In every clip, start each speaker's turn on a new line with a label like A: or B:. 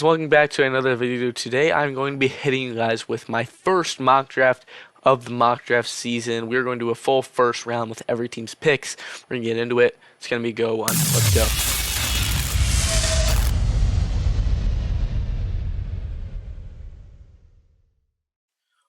A: Welcome back to another video. Today I'm going to be hitting you guys with my first mock draft of the mock draft season. We're going to do a full first round with every team's picks. We're going to get into it. It's going to be go on. Let's go.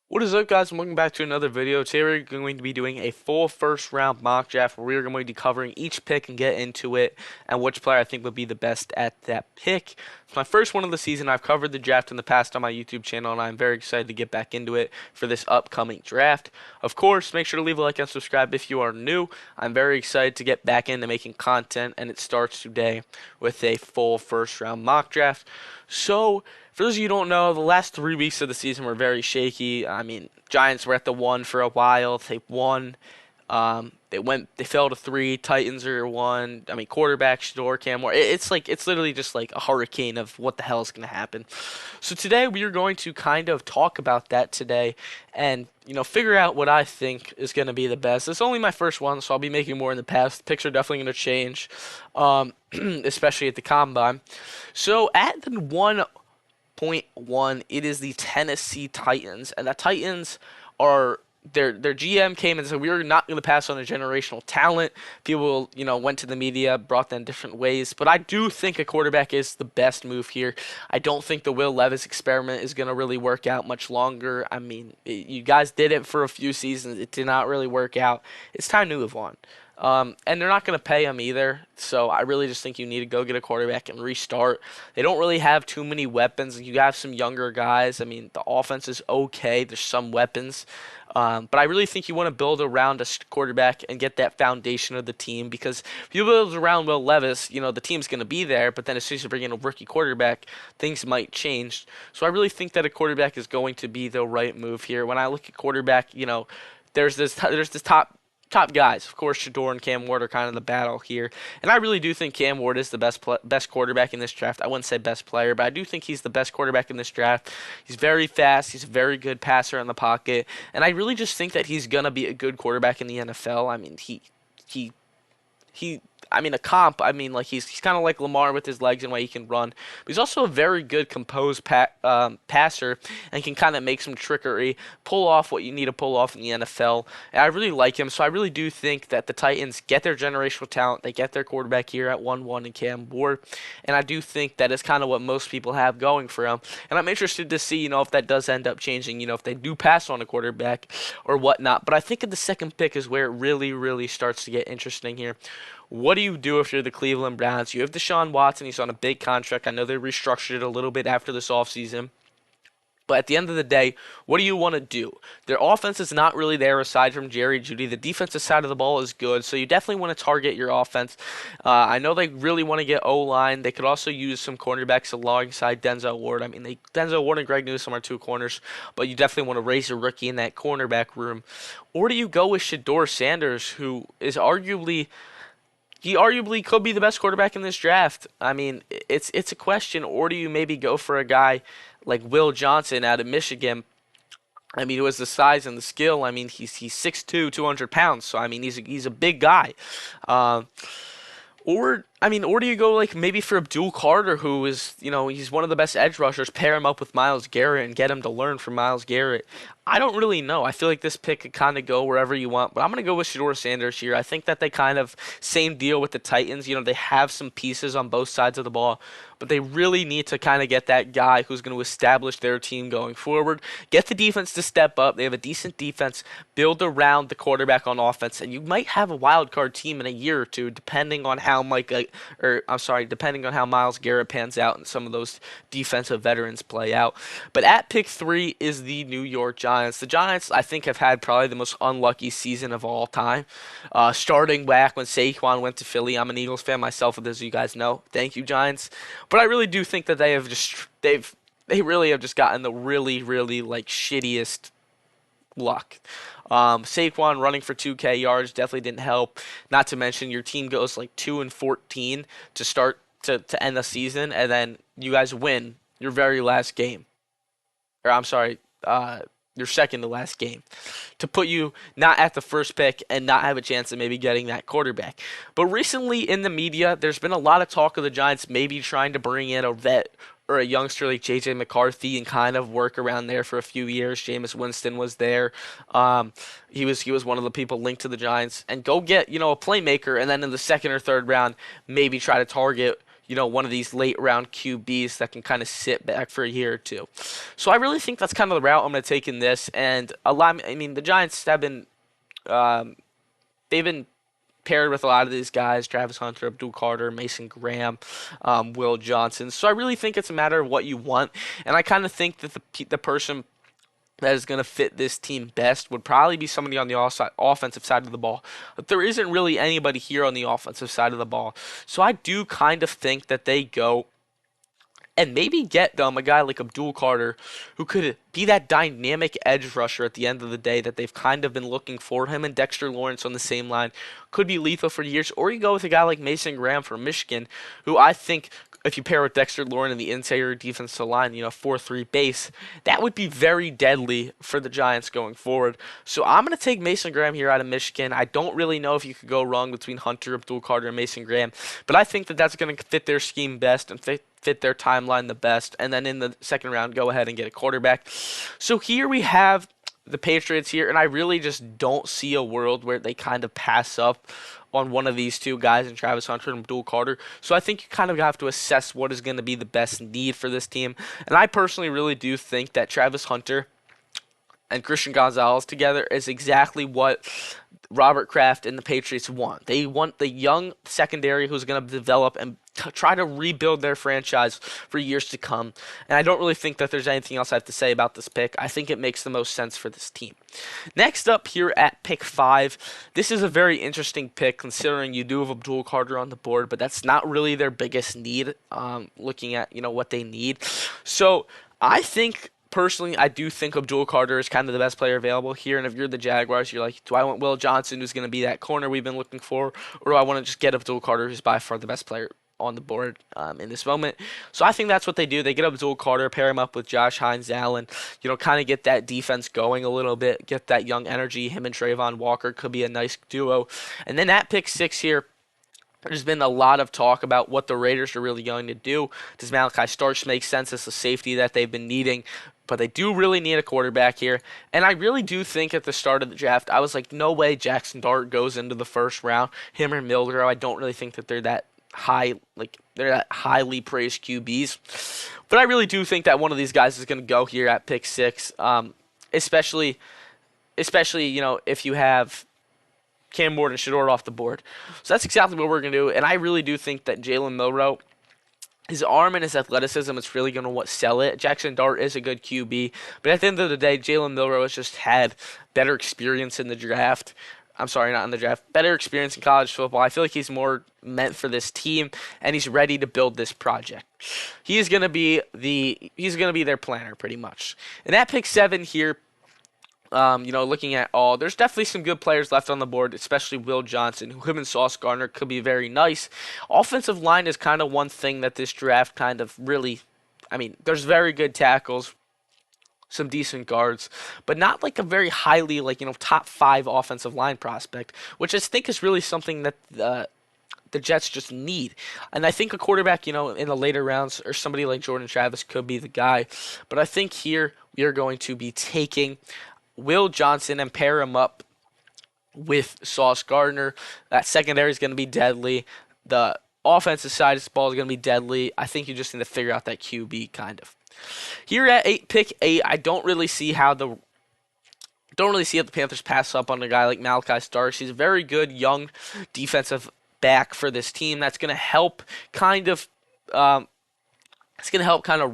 A: What is up, guys, and welcome back to another video. Today we're going to be doing a full first round mock draft where we're going to be covering each pick and get into it and which player I think would be the best at that pick. It's my first one of the season. I've covered the draft in the past on my YouTube channel, and I'm very excited to get back into it for this upcoming draft. Of course, make sure to leave a like and subscribe if you are new. I'm very excited to get back into making content, and it starts today with a full first round mock draft. So, for those of you who don't know, the last 3 weeks of the season were very shaky. I mean, Giants were at the 1 for a while. They won. They fell to 3. Titans are 1. I mean, quarterback, Shador, Cam Ward. It's literally just like a hurricane of what the hell is going to happen. So today we are going to kind of talk about that today and, figure out what I think is going to be the best. It's only my first one, so I'll be making more in the past. Picks are definitely going to change, especially at the combine. So at the 1.1, it is the Tennessee Titans, and the Titans are their GM came and said we are not going to pass on a generational talent. People, went to the media, brought them different ways, but I do think a quarterback is the best move here. I don't think the Will Levis experiment is going to really work out much longer. I mean, you guys did it for a few seasons. It did not really work out. It's time to move on. And they're not going to pay him either, so I really just think you need to go get a quarterback and restart. They don't really have too many weapons. You have some younger guys. I mean, the offense is okay. There's some weapons. But I really think you want to build around a quarterback and get that foundation of the team, because if you build around Will Levis, the team's going to be there, but then as soon as you bring in a rookie quarterback, things might change. So I really think that a quarterback is going to be the right move here. When I look at quarterback, there's this top guys. Of course, Shador and Cam Ward are kind of the battle here. And I really do think Cam Ward is the best quarterback in this draft. I wouldn't say best player, but I do think he's the best quarterback in this draft. He's very fast. He's a very good passer in the pocket. And I really just think that he's going to be a good quarterback in the NFL. I mean, he a comp. I mean, like he's kind of like Lamar with his legs and way he can run. But he's also a very good composed passer and can kind of make some trickery, pull off what you need to pull off in the NFL. And I really like him, so I really do think that the Titans get their generational talent. They get their quarterback here at 1-1 in Cam Ward, and I do think that is kind of what most people have going for him. And I'm interested to see, if that does end up changing. If they do pass on a quarterback or whatnot. But I think at the second pick is where it really, really starts to get interesting here. What do you do if you're the Cleveland Browns? You have Deshaun Watson. He's on a big contract. I know they restructured it a little bit after this offseason. But at the end of the day, what do you want to do? Their offense is not really there aside from Jerry Jeudy. The defensive side of the ball is good, so you definitely want to target your offense. I know they really want to get O-line. They could also use some cornerbacks alongside Denzel Ward. I mean, Denzel Ward and Greg Newsome are 2 corners, but you definitely want to raise a rookie in that cornerback room. Or do you go with Shador Sanders, who is arguably could be the best quarterback in this draft. I mean, it's a question. Or do you maybe go for a guy like Will Johnson out of Michigan? I mean, who has the size and the skill. I mean, he's 6'2", 200 pounds. So I mean, he's a big guy. Or do you go like maybe for Abdul Carter, who is, he's one of the best edge rushers, pair him up with Myles Garrett and get him to learn from Myles Garrett? I don't really know. I feel like this pick could kind of go wherever you want, but I'm going to go with Shador Sanders here. I think that they kind of same deal with the Titans. They have some pieces on both sides of the ball, but they really need to kind of get that guy who's going to establish their team going forward. Get the defense to step up. They have a decent defense. Build around the quarterback on offense, and you might have a wild card team in a year or two, depending on how depending on how Myles Garrett pans out and some of those defensive veterans play out. But at pick 3 is the New York Giants. The Giants, I think, have had probably the most unlucky season of all time. Starting back when Saquon went to Philly. I'm an Eagles fan myself, as you guys know. Thank you, Giants. But I really do think that they really have just gotten the really, really shittiest luck. Saquon running for 2K yards definitely didn't help. Not to mention your team goes 2-14 to start to end the season, and then you guys win your very last game. Or I'm sorry, your second to last game, to put you not at the first pick and not have a chance of maybe getting that quarterback. But recently in the media, there's been a lot of talk of the Giants maybe trying to bring in a vet or a youngster like J.J. McCarthy and kind of work around there for a few years. Jameis Winston was there. Um, he was one of the people linked to the Giants, and go get a playmaker, and then in the second or third round maybe try to target one of these late round QBs that can kind of sit back for a year or two. So I really think that's kind of the route I'm going to take in this. And I mean, the Giants have been um, they've been paired with a lot of these guys: Travis Hunter, Abdul Carter, Mason Graham, Will Johnson. So I really think it's a matter of what you want, and I kind of think that the person that is going to fit this team best would probably be somebody on the offensive side of the ball. But there isn't really anybody here on the offensive side of the ball. So I do kind of think that they go and maybe get them a guy like Abdul Carter who could be that dynamic edge rusher at the end of the day that they've kind of been looking for. Him and Dexter Lawrence on the same line could be lethal for years. Or you go with a guy like Mason Graham from Michigan, who I think if you pair with Dexter Lawrence and the interior defensive line, 4-3 base, that would be very deadly for the Giants going forward. So I'm going to take Mason Graham here out of Michigan. I don't really know if you could go wrong between Hunter, Abdul Carter, and Mason Graham, but I think that that's going to fit their scheme best and fit their timeline the best. And then in the second round, go ahead and get a quarterback. So here we have the Patriots here, and I really just don't see a world where they kind of pass up on one of these two guys in Travis Hunter and Abdul Carter. So I think you kind of have to assess what is going to be the best need for this team. And I personally really do think that Travis Hunter and Christian Gonzalez together is exactly what Robert Kraft and the Patriots want. They want the young secondary who's going to develop and try to rebuild their franchise for years to come. And I don't really think that there's anything else I have to say about this pick. I think it makes the most sense for this team. Next up here at pick 5, this is a very interesting pick considering you do have Abdul Carter on the board, but that's not really their biggest need, looking at what they need. So I think personally, I do think Abdul Carter is kind of the best player available here. And if you're the Jaguars, you're like, do I want Will Johnson, who's going to be that corner we've been looking for, or do I want to just get Abdul Carter, who's by far the best player on the board in this moment? So I think that's what they do. They get Abdul Carter, pair him up with Josh Hines Allen, kind of get that defense going a little bit, get that young energy. Him and Trayvon Walker could be a nice duo. And then at pick 6 here, there's been a lot of talk about what the Raiders are really going to do. Does Malachi Starks make sense as the safety that they've been needing? But they do really need a quarterback here. And I really do think at the start of the draft, I was like, no way Jackson Dart goes into the first round. Him or Milgro, I don't really think that they're that highly praised QBs. But I really do think that one of these guys is going to go here at pick 6, especially if you have Cam Ward and Shedeur off the board. So that's exactly what we're going to do. And I really do think that Jalen Milroe, his arm and his athleticism is really going to sell it. Jackson Dart is a good QB. But at the end of the day, Jalen Milroe has just had better experience in the draft. I'm sorry, not in the draft. Better experience in college football. I feel like he's more meant for this team, and he's ready to build this project. He's going to be their planner pretty much. And at pick 7 here, looking at there's definitely some good players left on the board, especially Will Johnson, who him and Sauce Gardner could be very nice. Offensive line is kind of one thing that this draft kind of really, there's very good tackles, some decent guards, but not like a very highly, top 5 offensive line prospect, which I think is really something that the Jets just need. And I think a quarterback, in the later rounds, or somebody like Jordan Travis could be the guy. But I think here we are going to be taking Will Johnson and pair him up with Sauce Gardner. That secondary is going to be deadly. The offensive side of the ball is going to be deadly. I think you just need to figure out that QB kind of. Here at pick 8, I don't really see how the Panthers pass up on a guy like Malachi Starks. He's a very good young defensive back for this team. That's going to help kind of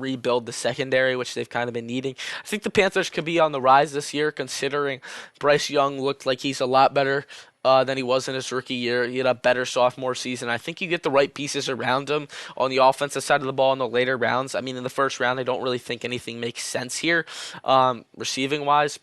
A: rebuild the secondary, which they've kind of been needing. I think the Panthers could be on the rise this year, considering Bryce Young looked like he's a lot better than he was in his rookie year. He had a better sophomore season. I think you get the right pieces around him on the offensive side of the ball in the later rounds. In the first round, I don't really think anything makes sense here, receiving-wise.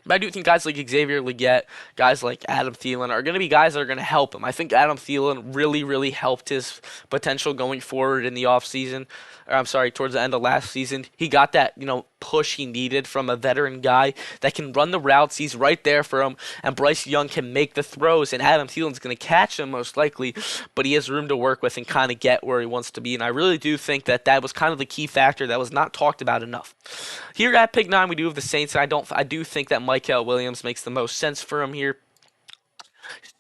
A: But I do think guys like Xavier Legette, guys like Adam Thielen are going to be guys that are going to help him. I think Adam Thielen really, really helped his potential going forward in the offseason. Or I'm sorry, towards the end of last season. He got that, push he needed from a veteran guy that can run the routes. He's right there for him. And Bryce Young can make the throws. And Adam Thielen's going to catch them most likely. But he has room to work with and kind of get where he wants to be. And I really do think that that was kind of the key factor that was not talked about enough. Here at pick 9, we do have the Saints. And I do think that Michael Williams makes the most sense for him here.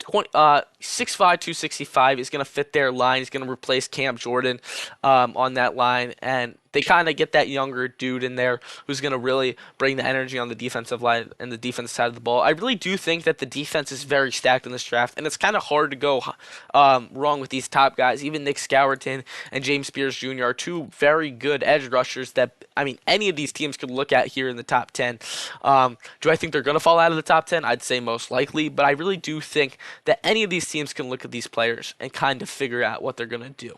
A: 6'5", 265 is going to fit their line. He's going to replace Cam Jordan on that line. And they kind of get that younger dude in there who's going to really bring the energy on the defensive line and the defense side of the ball. I really do think that the defense is very stacked in this draft, and it's kind of hard to go wrong with these top guys. Even Nick Scourton and James Spears Jr. are two very good edge rushers that, I mean, any of these teams could look at here in the top 10. Do I think they're going to fall out of the top 10? I'd say most likely, but I really do think that any of these teams can look at these players and kind of figure out what they're going to do.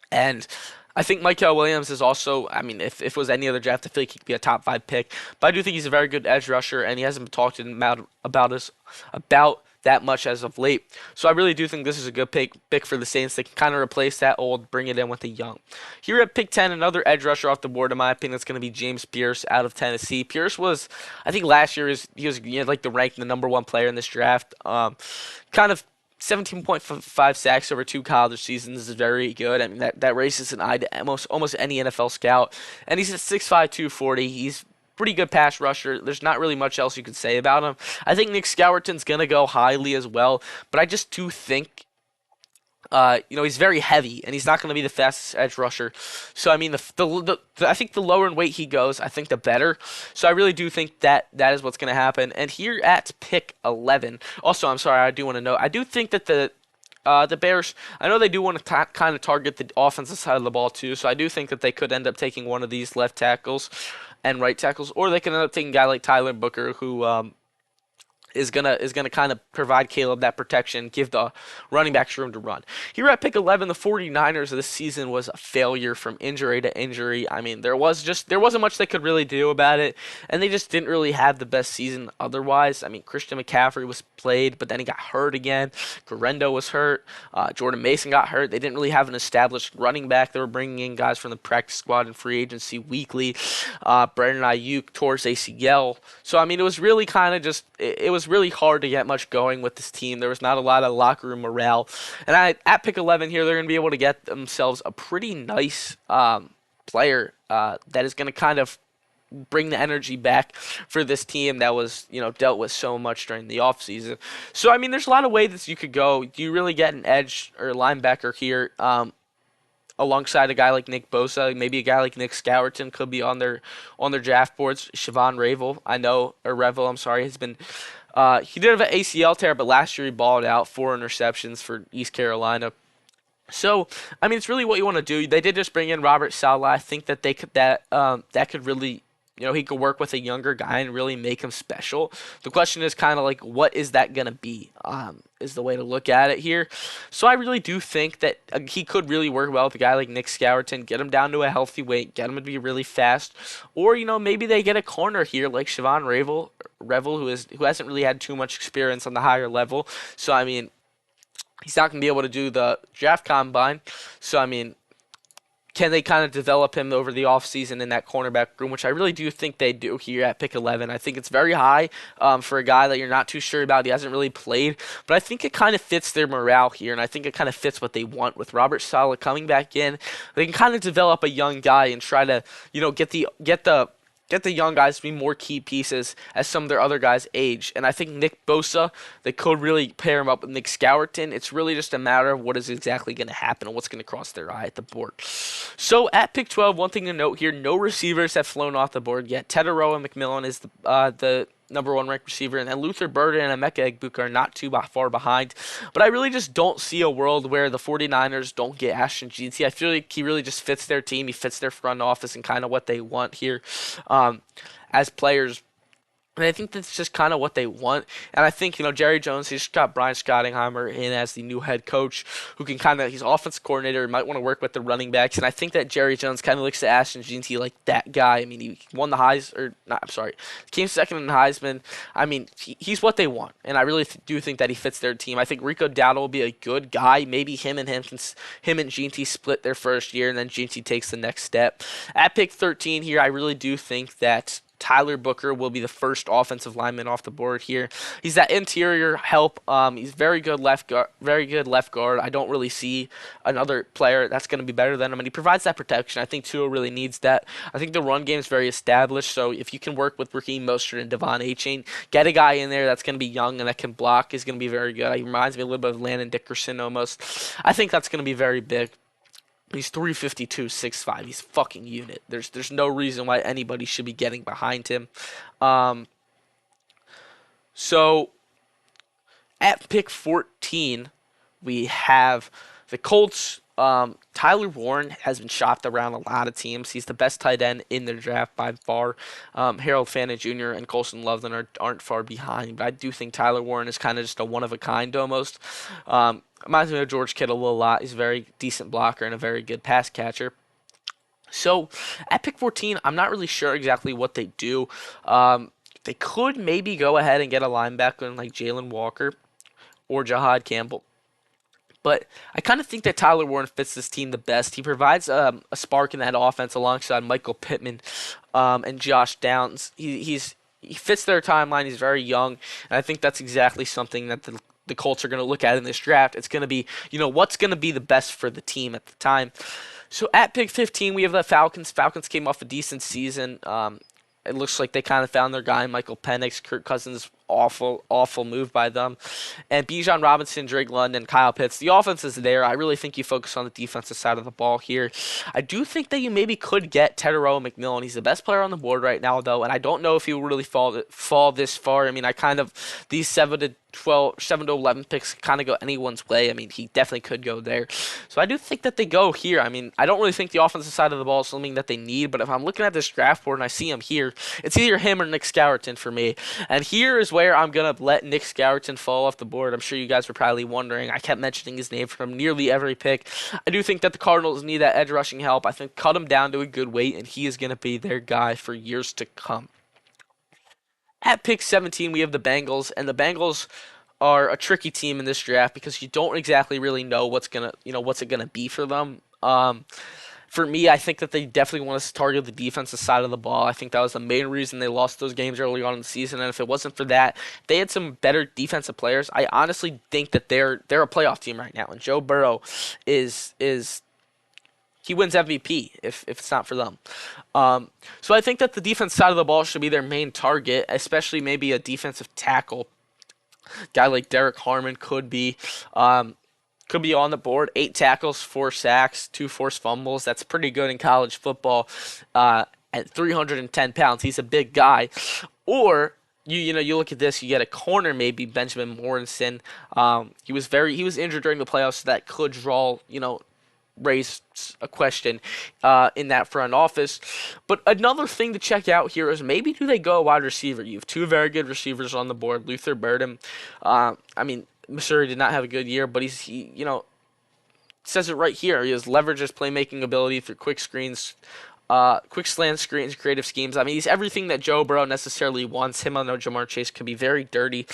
A: And I think Michael Williams is also, I mean, if it was any other draft, I feel like he could be a top 5 pick. But I do think he's a very good edge rusher, and he hasn't been talked about that much as of late. So I really do think this is a good pick for the Saints. They can kind of replace that old, bring it in with a young. Here at pick 10, another edge rusher off the board, in my opinion, that's going to be James Pierce out of Tennessee. Pierce was, I think last year, he was like the ranked the number 1 player in this draft. Kind of 17.5 sacks over 2 college seasons is very good. I mean, that raises an eye to almost any NFL scout. And he's at 6'5", 240. He's pretty good pass rusher. There's not really much else you could say about him. I think Nick Scourton's going to go highly as well, but I just do think he's very heavy, and he's not going to be the fastest edge rusher. So, I mean, I think the lower in weight he goes, I think the better. So, I really do think that is what's going to happen. And here at pick 11, also, I'm sorry, I do want to note, I do think that the Bears, I know they do want to kind of target the offensive side of the ball too. So, I do think that they could end up taking one of these left tackles and right tackles, or they can end up taking a guy like Tyler Booker, who is gonna kind of provide Caleb that protection, give the running backs room to run. Here at pick 11, the 49ers this season was a failure from injury to injury. I mean, there wasn't much they could really do about it, and they just didn't really have the best season otherwise. I mean, Christian McCaffrey was played, but then he got hurt again. Garendo was hurt. Jordan Mason got hurt. They didn't really have an established running back. They were bringing in guys from the practice squad and free agency weekly. Brandon Ayuk tore his ACL. So, I mean, it was really kind of just, it was really hard to get much going with this team. There was not a lot of locker room morale. And at pick 11 here, they're going to be able to get themselves a pretty nice player that is going to kind of bring the energy back for this team that was, dealt with so much during the offseason. So, I mean, there's a lot of ways that you could go. Do you really get an edge or linebacker here alongside a guy like Nick Bosa? Maybe a guy like Nick Scourton could be on their draft boards. Siobhan Revel, I'm sorry, has been he did have an ACL tear, but last year he balled out, 4 interceptions for East Carolina. So, I mean, it's really what you want to do. They did just bring in Robert Saleh. I think that that could really, he could work with a younger guy and really make him special. The question is kind of like, what is that going to be, is the way to look at it here. So I really do think that he could really work well with a guy like Nick Scourton, get him down to a healthy weight, get him to be really fast. Or, maybe they get a corner here like Siobhan Revel, who hasn't really had too much experience on the higher level. So, I mean, he's not going to be able to do the draft combine. So, I mean, can they kind of develop him over the offseason in that cornerback room, which I really do think they do here at pick 11. I think it's very high for a guy that you're not too sure about. He hasn't really played, but I think it kind of fits their morale here, and I think it kind of fits what they want with Robert Saleh coming back in. They can kind of develop a young guy and try to, get the young guys to be more key pieces as some of their other guys age. And I think Nick Bosa, they could really pair him up with Nick Scourton. It's really just a matter of what is exactly going to happen and what's going to cross their eye at the board. So at pick 12, one thing to note here, no receivers have flown off the board yet. Teteroa McMillan is the number 1 ranked receiver, and then Luther Burden and Emeka Egbuka are not too far behind. But I really just don't see a world where the 49ers don't get Ashton Jeanty. I feel like he really just fits their team. He fits their front office and kind of what they want here as players. And I think that's just kind of what they want. And I think, Jerry Jones, he's got Brian Schottenheimer in as the new head coach who can he's offensive coordinator, might want to work with the running backs. And I think that Jerry Jones kind of looks to Ashton Jeanty like that guy. I mean, he won the Heisman, or not, I'm sorry, came second in the Heisman. I mean, he's what they want. And I really do think that he fits their team. I think Rico Dowdle will be a good guy. Maybe him and Jeanty split their first year, and then Jeanty takes the next step. At pick 13 here, I really do think that Tyler Booker will be the first offensive lineman off the board here. He's that interior help. He's very good left guard. Very good left guard. I don't really see another player that's going to be better than him, and he provides that protection. I think Tua really needs that. I think the run game is very established. So if you can work with Raheem Mostert and Devon Achane, get a guy in there that's going to be young and that can block is going to be very good. He reminds me a little bit of Landon Dickerson almost. I think that's going to be very big. He's 352, 6'5". He's a fucking unit. There's no reason why anybody should be getting behind him. Um, so at pick 14, we have the Colts. Tyler Warren has been shopped around a lot of teams. He's the best tight end in their draft by far. Harold Fannin Jr. and Colson Loveland aren't far behind, but I do think Tyler Warren is kind of just a one of a kind almost. Reminds me of George Kittle a lot. He's a very decent blocker and a very good pass catcher. So at pick 14, I'm not really sure exactly what they do. They could maybe go ahead and get a linebacker like Jalen Walker or Jahad Campbell. But I kind of think that Tyler Warren fits this team the best. He provides a spark in that offense alongside Michael Pittman and Josh Downs. He fits their timeline. He's very young, and I think that's exactly something that the Colts are going to look at in this draft. It's going to be, what's going to be the best for the team at the time. So at pick 15, we have the Falcons. Falcons came off a decent season. It looks like they kind of found their guy, Michael Penix. Kirk Cousins, awful move by them. And Bijan Robinson, Drake London, Kyle Pitts. The offense is there. I really think you focus on the defensive side of the ball here. I do think that you maybe could get Tetairoa McMillan. He's the best player on the board right now, though, and I don't know if he will really fall this far. I mean, these 7 to 11 picks kind of go anyone's way. I mean, he definitely could go there. So I do think that they go here. I mean, I don't really think the offensive side of the ball is something that they need, but if I'm looking at this draft board and I see him here, it's either him or Nick Skouerton for me. And here is where I'm going to let Nick Skouerton fall off the board. I'm sure you guys were probably wondering. I kept mentioning his name from nearly every pick. I do think that the Cardinals need that edge rushing help. I think cut him down to a good weight, and he is going to be their guy for years to come. At pick 17, we have the Bengals, and the Bengals are a tricky team in this draft because you don't exactly really know what's it gonna be for them. For me, I think that they definitely want to target the defensive side of the ball. I think that was the main reason they lost those games early on in the season. And if it wasn't for that, they had some better defensive players. I honestly think that they're a playoff team right now, and Joe Burrow is he wins MVP if it's not for them. So I think that the defense side of the ball should be their main target, especially maybe a defensive tackle. Guy like Derek Harmon could be on the board. 8 tackles, 4 sacks, 2 forced fumbles. That's pretty good in college football. At 310 pounds, he's a big guy. Or you look at this, you get a corner maybe Benjamin Morrison. He was injured during the playoffs, so that could raise a question in that front office. But another thing to check out here is maybe do they go wide receiver? You have 2 very good receivers on the board. Luther Burden. Missouri did not have a good year, but he says it right here. He has leveraged his playmaking ability through quick screens, quick slant screens, creative schemes. I mean, he's everything that Joe Burrow necessarily wants. Him on Jamar Chase can be very dirty.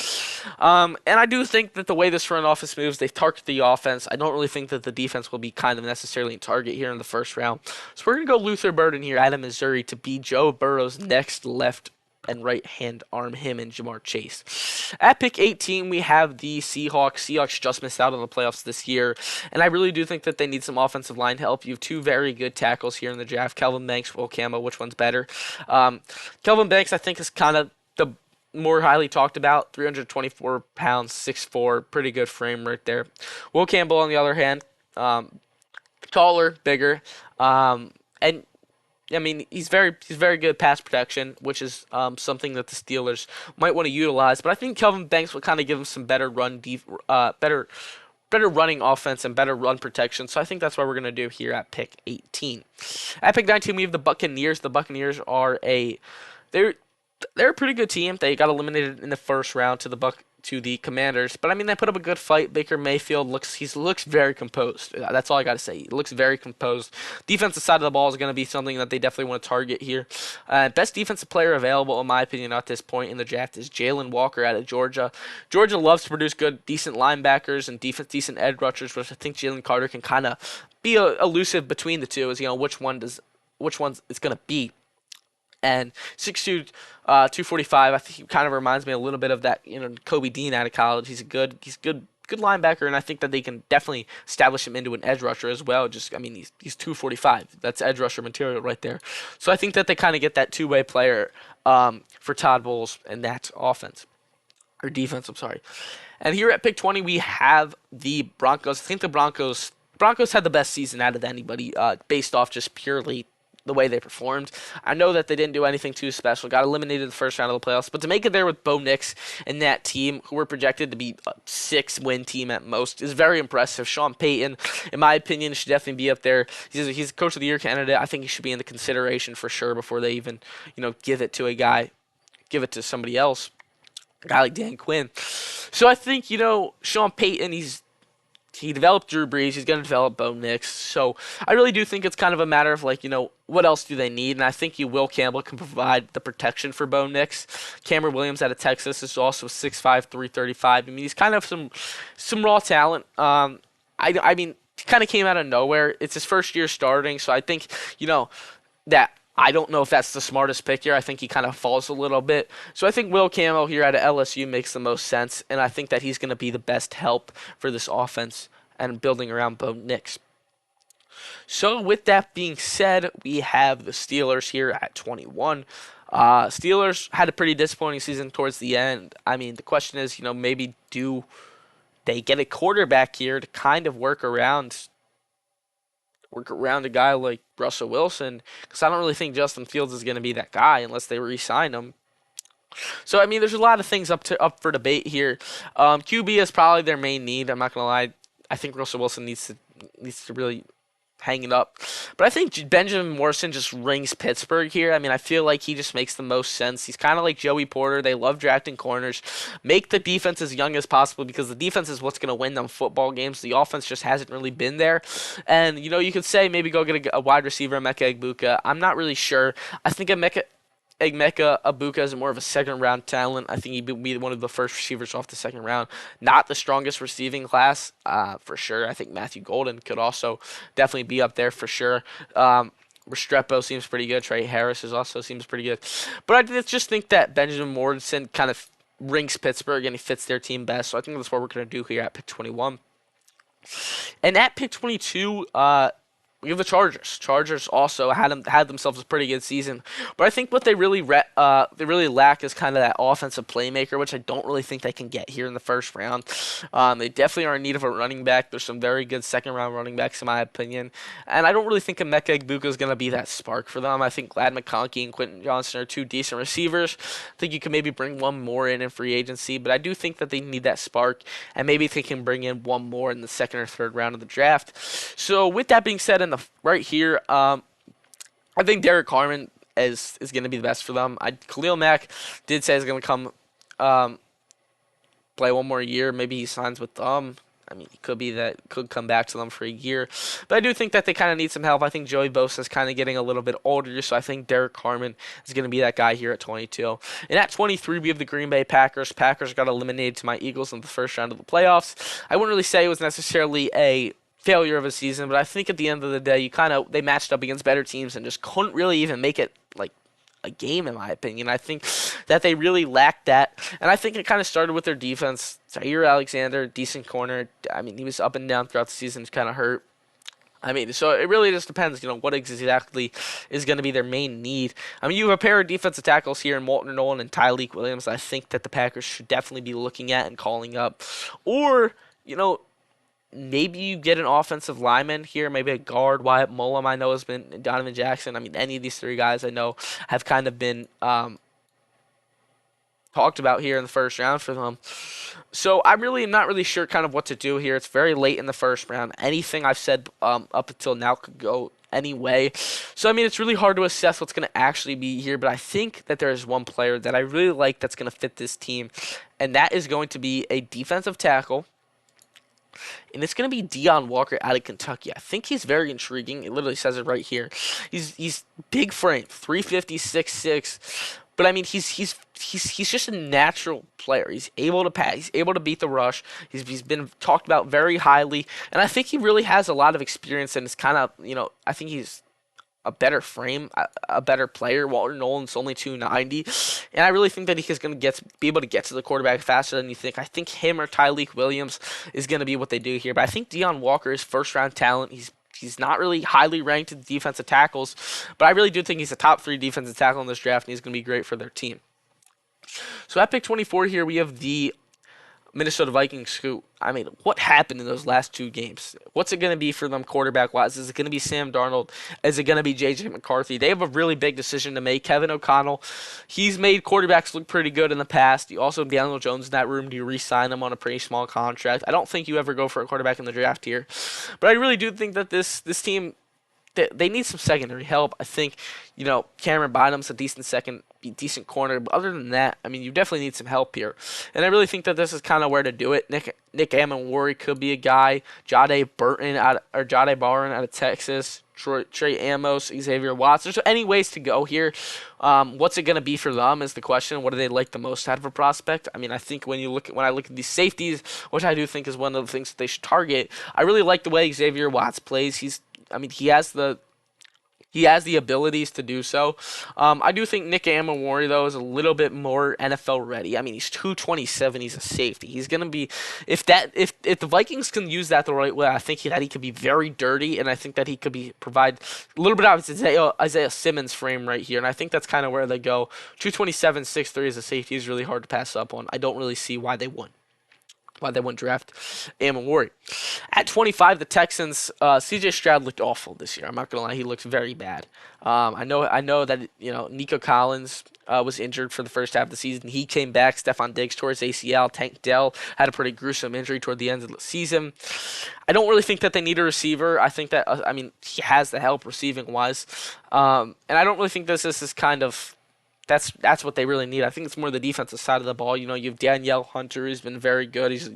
A: And I do think that the way this front office moves, they target the offense. I don't really think that the defense will be kind of necessarily a target here in the first round. So we're going to go Luther Burden here out of Missouri to be Joe Burrow's next left and right hand arm, him and Jamar Chase. At pick 18, we have the Seahawks. Seahawks just missed out on the playoffs this year, and I really do think that they need some offensive line help. You have 2 very good tackles here in the draft. Kelvin Banks, Will Campbell, which one's better? Kelvin Banks, I think, is kind of the more highly talked about. 324 pounds, 6'4", pretty good frame right there. Will Campbell, on the other hand, taller, bigger, and I mean, he's very good pass protection, which is something that the Steelers might want to utilize. But I think Kelvin Banks will kind of give him some better better running offense and better run protection. So I think that's what we're going to do here at pick 18. At pick 19, we have the Buccaneers. The Buccaneers are they're they're a pretty good team. They got eliminated in the first round to the Commanders, but I mean they put up a good fight. Baker Mayfield looks very composed. That's all I got to say. He looks very composed. Defensive side of the ball is going to be something that they definitely want to target here. Best defensive player available, in my opinion, at this point in the draft is Jalen Walker out of Georgia. Georgia loves to produce good, decent linebackers and decent edge rushers, which I think Jalen Carter can kind of be elusive between the two. As which one's it's going to be. And 6'2", 245. I think he kind of reminds me a little bit of that, Kobe Dean out of college. Good linebacker, and I think that they can definitely establish him into an edge rusher as well. Just, I mean, he's 245. That's edge rusher material right there. So I think that they kind of get that two-way player for Todd Bowles and that offense or defense. I'm sorry. And here at pick 20, we have the Broncos. I think the Broncos had the best season out of anybody, based off just purely the way they performed. I know that they didn't do anything too special, got eliminated in the first round of the playoffs, but to make it there with Bo Nix and that team, who were projected to be a 6-win team at most, is very impressive. Sean Payton, in my opinion, should definitely be up there. He's a Coach of the Year candidate. I think he should be in the consideration for sure before they even, give it to somebody else, a guy like Dan Quinn. So I think, Sean Payton, he developed Drew Brees. He's going to develop Bo Nix. So I really do think it's kind of a matter of what else do they need? And I think Will Campbell can provide the protection for Bo Nix. Cameron Williams out of Texas is also 6'5", 335. I mean, he's kind of some raw talent. I mean, he kind of came out of nowhere. It's his first year starting, so I think, that I don't know if that's the smartest pick here. I think he kind of falls a little bit. So I think Will Campbell here out of LSU makes the most sense, and I think that he's going to be the best help for this offense and building around Bo Nix. So with that being said, we have the Steelers here at 21. Steelers had a pretty disappointing season towards the end. I mean, the question is, maybe do they get a quarterback here to kind of work around a guy like Russell Wilson, because I don't really think Justin Fields is going to be that guy unless they re-sign him. So I mean, there's a lot of things up for debate here. QB is probably their main need. I'm not gonna lie. I think Russell Wilson needs to really hang it up. But I think Benjamin Morrison just rings Pittsburgh here. I mean, I feel like he just makes the most sense. He's kind of like Joey Porter. They love drafting corners. Make the defense as young as possible because the defense is what's going to win them football games. The offense just hasn't really been there. And, you could say maybe go get a wide receiver, Emeka Egbuka. I'm not really sure. I think Emeka Egbuka is more of a second-round talent. I think he'd be one of the first receivers off the second round. Not the strongest receiving class, for sure. I think Matthew Golden could also definitely be up there for sure. Restrepo seems pretty good. Trey Harris also seems pretty good. But I just think that Benjamin Morrison kind of rings Pittsburgh and he fits their team best. So I think that's what we're going to do here at pick 21. And at pick 22, we have the Chargers. Chargers also had themselves a pretty good season, but I think what they really lack is kind of that offensive playmaker, which I don't really think they can get here in the first round. They definitely are in need of a running back. There's some very good second round running backs in my opinion, and I don't really think Emeka Egbuka is going to be that spark for them. I think Glad McConkey and Quentin Johnson are two decent receivers. I think you can maybe bring one more in free agency, but I do think that they need that spark, and maybe they can bring in one more in the second or third round of the draft. So with that being said, right here, I think Derek Carman is going to be the best for them. Khalil Mack did say he's going to come play one more year. Maybe he signs with them. I mean, could come back to them for a year. But I do think that they kind of need some help. I think Joey Bosa is kind of getting a little bit older, so I think Derek Carman is going to be that guy here at 22. And at 23, we have the Green Bay Packers. Packers got eliminated to my Eagles in the first round of the playoffs. I wouldn't really say it was necessarily a failure of a season, but I think at the end of the day, they matched up against better teams and just couldn't really even make it like a game, in my opinion. I think that they really lacked that, and I think it kind of started with their defense. Zaire Alexander, decent corner. I mean, he was up and down throughout the season, kind of hurt. I mean, so it really just depends, what exactly is going to be their main need. I mean, you have a pair of defensive tackles here in Walton Nolan and Tyleek Williams. I think that the Packers should definitely be looking at and calling up, or maybe you get an offensive lineman here, maybe a guard. Wyatt Mullum, I know, has been Donovan Jackson. I mean, any of these three guys I know have kind of been talked about here in the first round for them. So I really am not really sure kind of what to do here. It's very late in the first round. Anything I've said up until now could go anyway. So, I mean, it's really hard to assess what's going to actually be here, but I think that there is one player that I really like that's going to fit this team, and that is going to be a defensive tackle, and it's going to be Deion Walker out of Kentucky. I think he's very intriguing. It literally says it right here. He's big frame, 350, 6'6", but I mean he's just a natural player. He's able to pass. He's able to beat the rush. He's been talked about very highly, and I think he really has a lot of experience. And it's kind of I think he's a better frame, a better player. Walter Nolan's only 290, and I really think that he's going to be able to get to the quarterback faster than you think. I think him or Tyleik Williams is going to be what they do here, but I think Deion Walker is first round talent. He's not really highly ranked in defensive tackles, but I really do think he's a top 3 defensive tackle in this draft, and he's going to be great for their team. So at pick 24 here, we have the Minnesota Vikings, who, I mean, what happened in those last 2 games? What's it going to be for them quarterback-wise? Is it going to be Sam Darnold? Is it going to be J.J. McCarthy? They have a really big decision to make. Kevin O'Connell, he's made quarterbacks look pretty good in the past. You also have Daniel Jones in that room. Do you re-sign him on a pretty small contract? I don't think you ever go for a quarterback in the draft here. But I really do think that this team, they need some secondary help. I think, Cameron Bynum's a decent corner. But other than that, I mean, you definitely need some help here. And I really think that this is kind of where to do it. Nick Amenwari could be a guy. Jade Barron out of Texas. Trey Amos, Xavier Watts. There's any ways to go here. What's it going to be for them is the question. What do they like the most out of a prospect? I mean, I think when I look at these safeties, which I do think is one of the things that they should target, I really like the way Xavier Watts plays. He has the abilities to do so. I do think Nick Amenwari, though, is a little bit more NFL ready. I mean, he's 227. He's a safety. He's gonna be if the Vikings can use that the right way, I think that he could be very dirty, and I think that he could provide a little bit of Isaiah Simmons frame right here, and I think that's kind of where they go. 227, 6'3" as a safety is really hard to pass up on. I don't really see why they wouldn't draft Amenwari. At 25, the Texans, C.J. Stroud looked awful this year. I'm not gonna lie, he looks very bad. I know that Nico Collins was injured for the first half of the season. He came back. Stephon Diggs tore his ACL. Tank Dell had a pretty gruesome injury toward the end of the season. I don't really think that they need a receiver. I think that he has the help receiving wise, and I don't really think this is kind of. That's what they really need. I think it's more the defensive side of the ball. You have Danielle Hunter, who's been very good. He's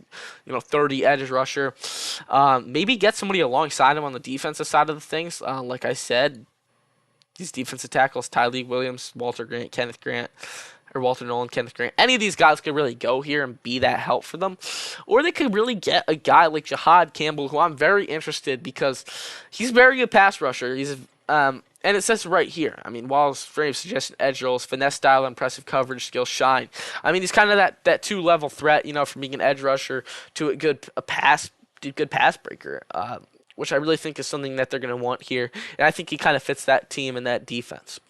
A: 30 edge rusher. Maybe get somebody alongside him on the defensive side of the things. Like I said, these defensive tackles, Tyleik Williams, Walter Nolan, Kenneth Grant. Any of these guys could really go here and be that help for them. Or they could really get a guy like Jahad Campbell, who I'm very interested because he's a very good pass rusher. And it says right here, while his frame suggests edge rolls, finesse style, impressive coverage skills shine. He's kind of that 2-level threat, from being an edge rusher to a good pass breaker, which I really think is something that they're going to want here. And I think he kind of fits that team and that defense.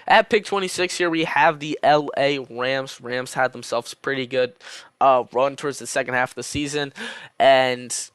A: At pick 26 here, we have the L.A. Rams. Rams had themselves a pretty good run towards the second half of the season, and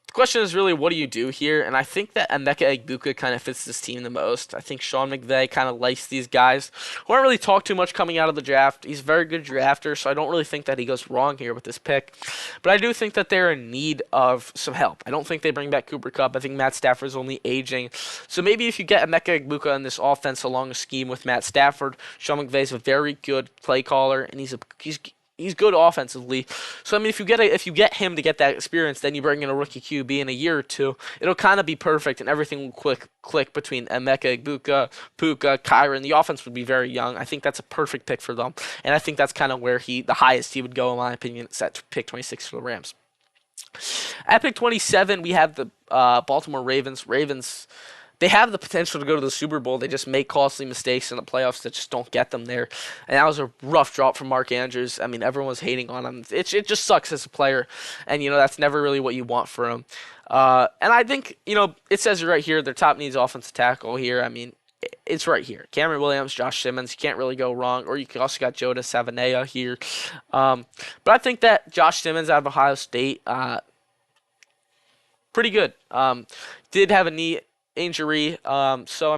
A: the question is really, what do you do here? And I think that Emeka Egbuka kind of fits this team the most. I think Sean McVay kind of likes these guys who aren't really talked too much coming out of the draft. He's a very good drafter, so I don't really think that he goes wrong here with this pick. But I do think that they're in need of some help. I don't think they bring back Cooper Kupp. I think Matt Stafford's only aging. So maybe if you get Emeka Egbuka in this offense along a scheme with Matt Stafford, Sean McVay's a very good play caller, and he's good offensively. So if you get him to get that experience, then you bring in a rookie QB in a year or two, it'll kind of be perfect, and everything will click between Emeka Egbuka, Puka, Kyron. The offense would be very young. I think that's a perfect pick for them, and I think that's kind of where the highest he would go in my opinion. It's at pick 26 for the Rams. At pick 27, we have the Baltimore Ravens. They have the potential to go to the Super Bowl. They just make costly mistakes in the playoffs that just don't get them there. And that was a rough drop from Mark Andrews. Everyone's hating on him. It just sucks as a player. And, that's never really what you want for him. And I think, it says it right here, their top needs offensive tackle here. It's right here. Cameron Williams, Josh Simmons, you can't really go wrong. Or you also got Joda Savanea here. But I think that Josh Simmons out of Ohio State, pretty good. Did have a knee injury. So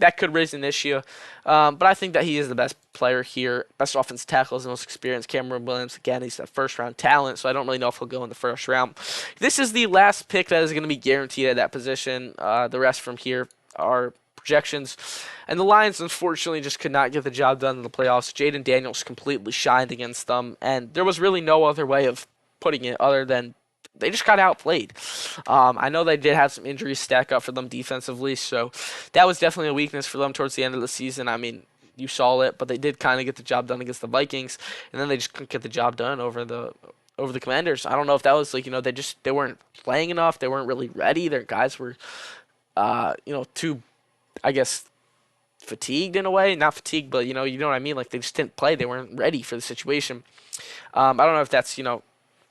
A: that could raise an issue. But I think that he is the best player here. Best offensive tackle is the most experienced. Cameron Williams, again, he's a first round talent, so I don't really know if he'll go in the first round. This is the last pick that is going to be guaranteed at that position. The rest from here are projections. And the Lions, unfortunately, just could not get the job done in the playoffs. Jaden Daniels completely shined against them, and there was really no other way of putting it other than they just got outplayed. I know they did have some injuries stack up for them defensively, so that was definitely a weakness for them towards the end of the season. I mean, you saw it, but they did kind of get the job done against the Vikings, and then they just couldn't get the job done over the Commanders. I don't know if that was like they weren't playing enough, they weren't really ready. Their guys were too, I guess, fatigued in a way. Not fatigued, but you know what I mean. Like they just didn't play. They weren't ready for the situation. I don't know if that's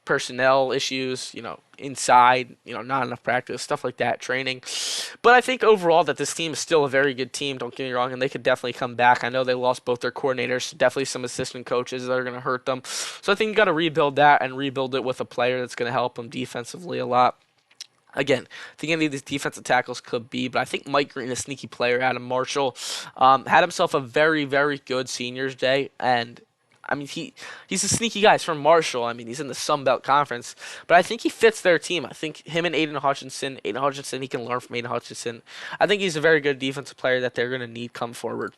A: personnel issues, inside, not enough practice, stuff like that, training. But I think overall that this team is still a very good team, don't get me wrong, and they could definitely come back. I know they lost both their coordinators, definitely some assistant coaches that are going to hurt them. So I think you got to rebuild that and rebuild it with a player that's going to help them defensively a lot. Again, I think any of these defensive tackles could be, but I think Mike Green, a sneaky player, Adam Marshall, had himself a very, very good seniors day, and I mean, he's a sneaky guy. He's from Marshall. I mean, he's in the Sun Belt Conference. But I think he fits their team. I think him and Aiden Hutchinson, he can learn from Aiden Hutchinson. I think he's a very good defensive player that they're going to need come forward.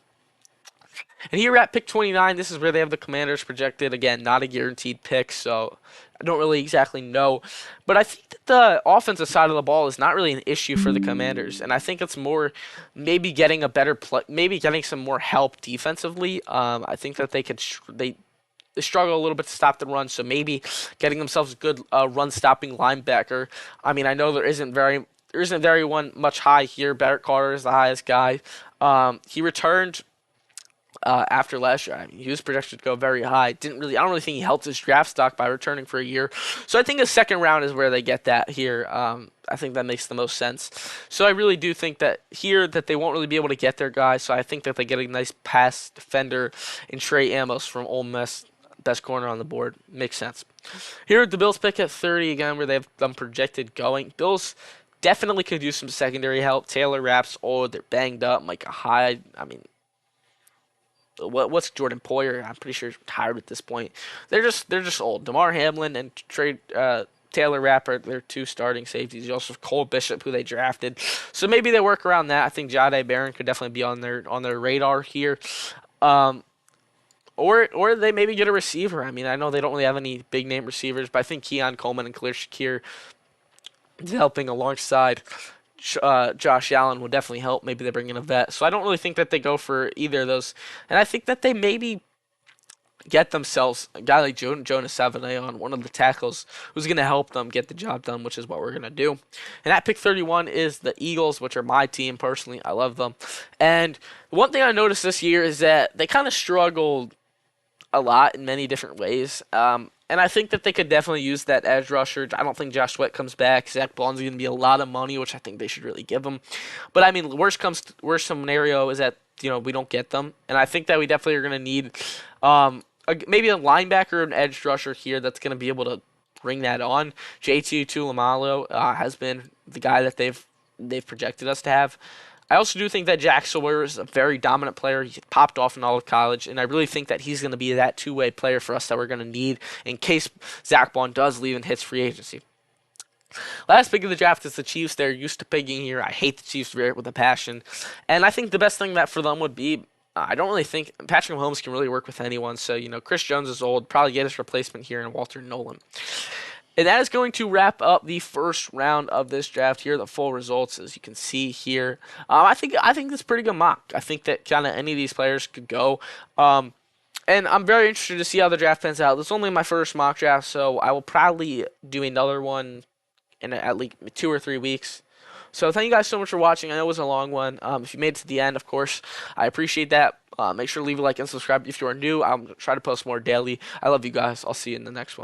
A: And here at pick 29, this is where they have the Commanders projected. Again, not a guaranteed pick, so I don't really exactly know. But I think that the offensive side of the ball is not really an issue for the Commanders, and I think it's more maybe getting a better play, maybe getting some more help defensively. I think that they struggle a little bit to stop the run, so maybe getting themselves a good run-stopping linebacker. I mean, I know there isn't very one much high here. Barrett Carter is the highest guy. He returned after last year. I mean, he was projected to go very high. I don't really think he helped his draft stock by returning for a year. So I think a second round is where they get that here. I think that makes the most sense. So I really do think that here that they won't really be able to get their guys. So I think that they get a nice pass defender in Trey Amos from Ole Miss. Best corner on the board. Makes sense. Here at the Bills pick at 30 again, where they have them projected going. Bills definitely could use some secondary help. Taylor Rapp's old. They're banged up. Micah Hyde. I mean, what's Jordan Poyer? I'm pretty sure he's retired at this point. They're just old. DeMar Hamlin and Taylor Rapp are their two starting safeties. You also have Cole Bishop, who they drafted. So maybe they work around that. I think Jahdae Barron could definitely be on their radar here. Or they maybe get a receiver. I mean, I know they don't really have any big name receivers, but I think Keon Coleman and Khalil Shakir helping alongside Josh Allen will definitely help. Maybe they bring in a vet. So I don't really think that they go for either of those. And I think that they maybe get themselves a guy like Jonas Savane on one of the tackles who's going to help them get the job done, which is what we're going to do. And at pick 31 is the Eagles, which are my team personally. I love them. And one thing I noticed this year is that they kind of struggled a lot in many different ways. And I think that they could definitely use that edge rusher. I don't think Josh Sweat comes back. Zach Bond's going to be a lot of money, which I think they should really give him. But I mean, worst scenario is that we don't get them, and I think that we definitely are going to need maybe a linebacker or an edge rusher here that's going to be able to bring that on. JT Tulamalo has been the guy that they've projected us to have. I also do think that Jack Sawyer is a very dominant player. He popped off in all of college, and I really think that he's going to be that two-way player for us that we're going to need in case Zach Bond does leave and hits free agency. Last pick of the draft is the Chiefs. They're used to picking here. I hate the Chiefs with a passion, and I think the best thing that for them would be I don't really think Patrick Mahomes can really work with anyone. So Chris Jones is old. Probably get his replacement here in Walter Nolan. And that is going to wrap up the first round of this draft. Here are the full results, as you can see here. I think it's a pretty good mock. I think that kind of any of these players could go. And I'm very interested to see how the draft pans out. This is only my first mock draft, so I will probably do another one in at least 2 or 3 weeks. So thank you guys so much for watching. I know it was a long one. If you made it to the end, of course, I appreciate that. Make sure to leave a like and subscribe if you are new. I'll try to post more daily. I love you guys. I'll see you in the next one.